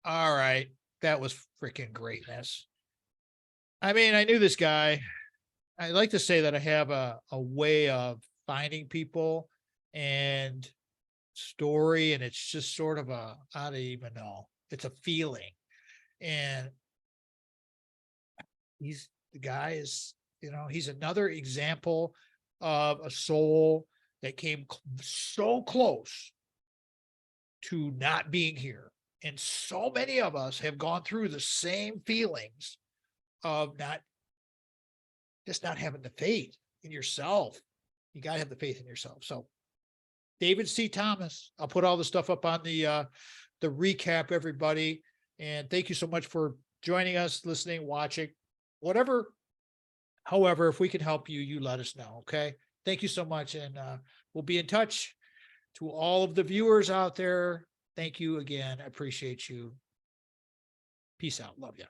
All right. That was freaking greatness. I mean, I knew this guy. I like to say that I have a way of finding people and story, and it's just sort of I don't even know. It's a feeling. And the guy is, he's another example of a soul that came so close to not being here. And so many of us have gone through the same feelings of not having the faith in yourself. You got to have the faith in yourself. So David C. Thomas, I'll put all the stuff up on the recap, everybody. And thank you so much for joining us, listening, watching, whatever. However, if we can help you, you let us know. Okay. Thank you so much. And we'll be in touch. To all of the viewers out there, thank you again. I appreciate you. Peace out. Love you.